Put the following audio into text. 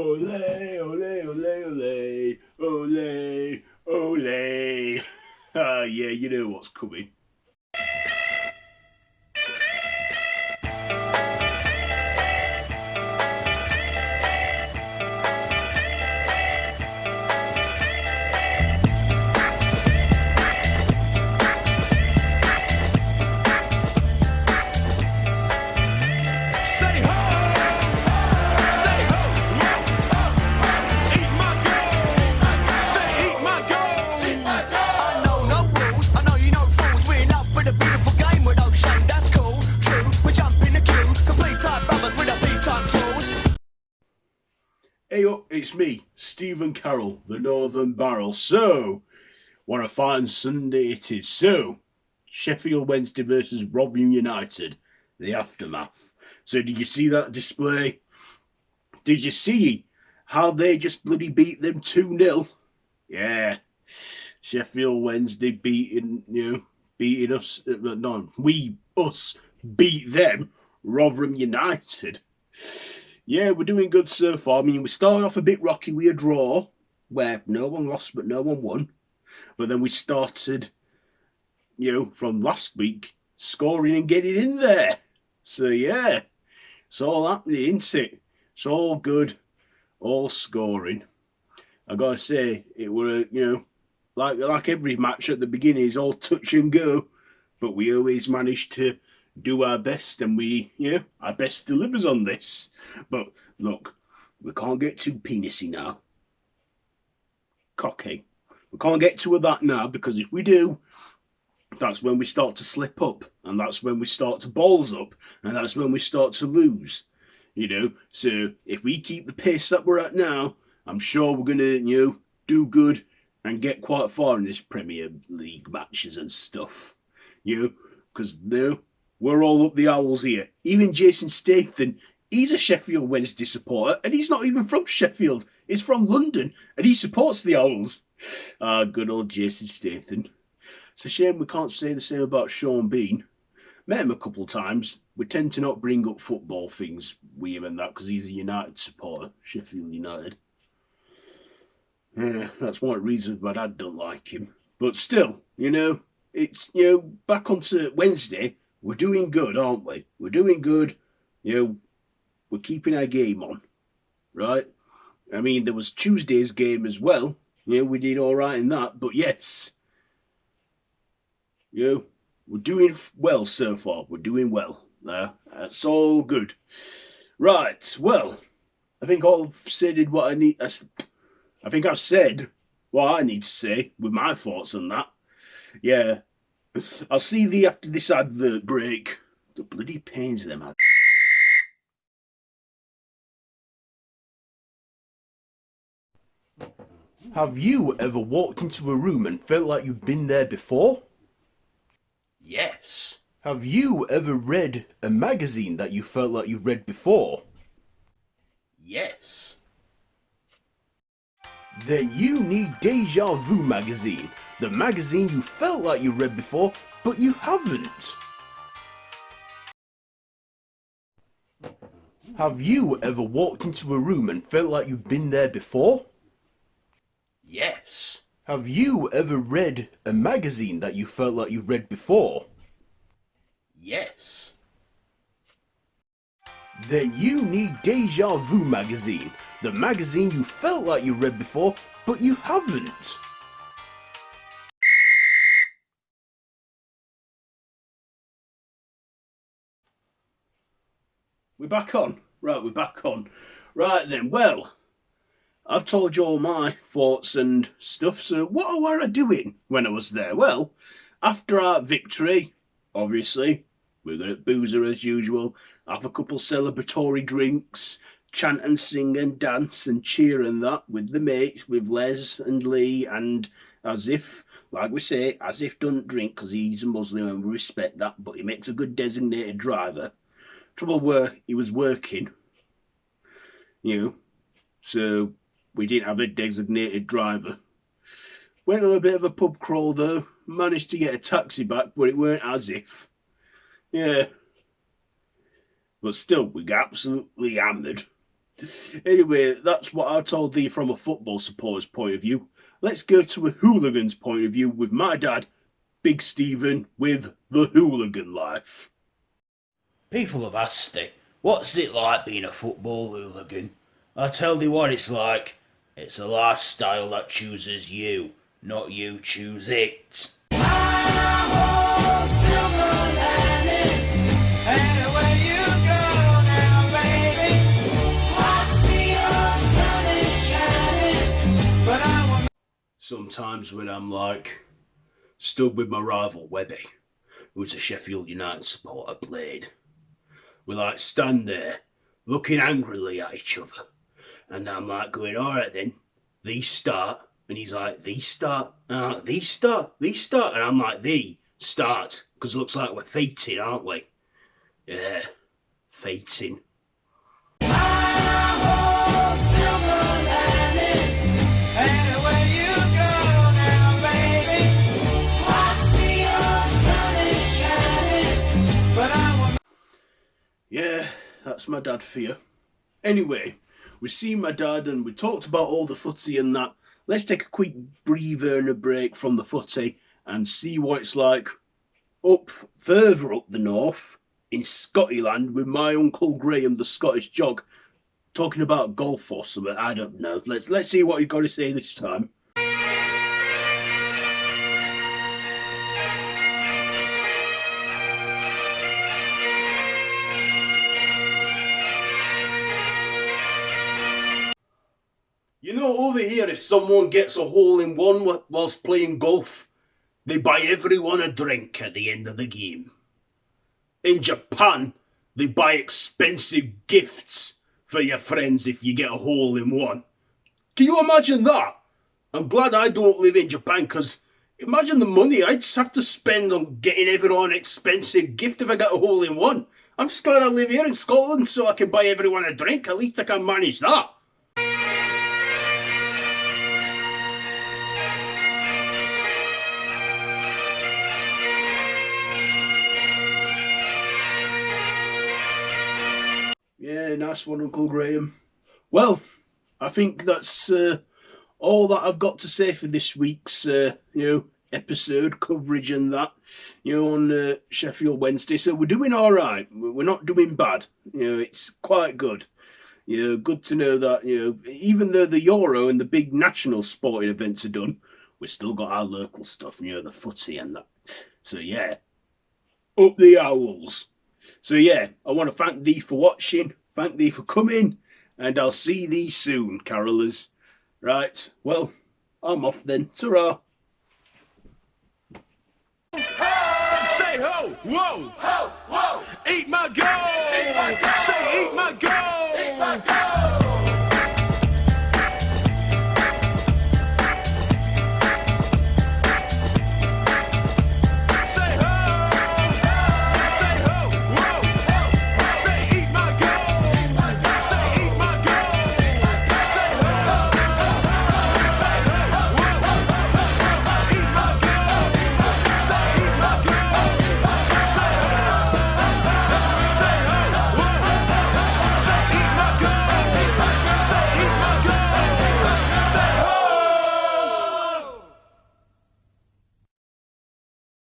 Ole, ole, ole, ole, ole, ole. Ah, yeah, you know what's coming. Say ho! Say ho! Eat my gold! Say eat my gold! I know no rules, I know you know fools. We're in love with a beautiful game with no shame, that's cool, true. We jump in the queue, complete type brothers with a beat type tools. Hey up, it's me, Stephen Carroll, the Northern Barrel. So, what a fine Sunday it is. So, Sheffield Wednesday versus Rotherham United, the aftermath. So, did you see that display? Did you see how they just bloody beat them 2-0? Yeah. Sheffield Wednesday beating us. No, us beat them, Rotherham United. Yeah, we're doing good so far. I mean, we started off a bit rocky with a draw, where no one lost but no one won. But then we started, from last week, scoring and getting in there. So yeah, it's all happening, isn't it? It's all good, all scoring. I gotta say, it were, like every match at the beginning is all touch and go, but we always managed to do our best, and our best delivers on this. But look, we can't get too penisy now. Cocky. We can't get to that now, because if we do, that's when we start to slip up, and that's when we start to balls up, and that's when we start to lose. So if we keep the pace that we're at now, I'm sure we're gonna, do good and get quite far in this Premier League matches and stuff. Because we're all up the owls here. Even Jason Statham, he's a Sheffield Wednesday supporter, and he's not even from Sheffield. He's from London, and he supports the Owls. Good old Jason Statham. It's a shame we can't say the same about Sean Bean. Met him a couple of times. We tend to not bring up football things with him and that, because he's a United supporter, Sheffield United. Yeah, that's one of the reasons my dad don't like him. But still, it's, back onto Wednesday, we're doing good, aren't we? We're doing good. We're keeping our game on, right? I mean, there was Tuesday's game as well. We did all right in that. But yes, we're doing well so far. We're doing well. That's all good. Right, well, I think I've said what I need. I think I've said what I need to say with my thoughts on that. Yeah. I'll see thee after this advert break. The bloody pains of them ad. Have you ever walked into a room and felt like you've been there before? Yes. Have you ever read a magazine that you felt like you read before? Yes. Then you need Deja Vu magazine, the magazine you felt like you read before, but you haven't. Have you ever walked into a room and felt like you've been there before? Yes. Have you ever read a magazine that you felt like you read before? Yes. Then you need Deja Vu magazine, the magazine you felt like you read before, but you haven't. We're back on. Right, we're back on. Right then, well, I've told you all my thoughts and stuff, so what were I doing when I was there? Well, after our victory, obviously, we're going to boozer as usual, have a couple celebratory drinks, chant and sing and dance and cheer and that with the mates, with Les and Lee, and as if, like we say, as if don't drink because he's a Muslim and we respect that, but he makes a good designated driver. Trouble were, he was working, so we didn't have a designated driver. Went on a bit of a pub crawl though, managed to get a taxi back, but it weren't as if. Yeah. But still, we got absolutely hammered. Anyway, that's what I told thee from a football supporter's point of view. Let's go to a hooligan's point of view with my dad, Big Stephen, with the hooligan life. People have asked me, what's it like being a football hooligan? I tell thee what it's like. It's a lifestyle that chooses you, not you choose it. Sometimes when I'm stood with my rival Webby, who's a Sheffield United supporter, played, we stand there looking angrily at each other, and I'm going, all right then, these start, and he's like, these start, and I'm like, these start, and I'm like, thee start, because it looks like we're fighting, aren't we? Yeah, fighting. Yeah, that's my dad for you. Anyway, we've seen my dad and we talked about all the footy and that. Let's take a quick breather and a break from the footy and see what it's like further up the north in Scottyland with my Uncle Graham, the Scottish Jog, talking about golf or something. I don't know. Let's see what he's got to say this time. You know, over here, if someone gets a hole-in-one whilst playing golf, they buy everyone a drink at the end of the game. In Japan, they buy expensive gifts for your friends if you get a hole-in-one. Can you imagine that? I'm glad I don't live in Japan, because imagine the money I'd have to spend on getting everyone an expensive gift if I get a hole-in-one. I'm just glad I live here in Scotland so I can buy everyone a drink. At least I can manage that. Yeah, nice one, Uncle Graham. Well, I think that's all that I've got to say for this week's, episode coverage and that, on Sheffield Wednesday. So we're doing all right. We're not doing bad. It's quite good. Good to know that, even though the Euro and the big national sporting events are done, we've still got our local stuff, the footy and that. So yeah, up the Owls. So yeah, I want to thank thee for watching, thank thee for coming, and I'll see thee soon, carolers. Right, well, I'm off then. Ta-ra. Say ho, whoa, ho, whoa. Eat my gold. Say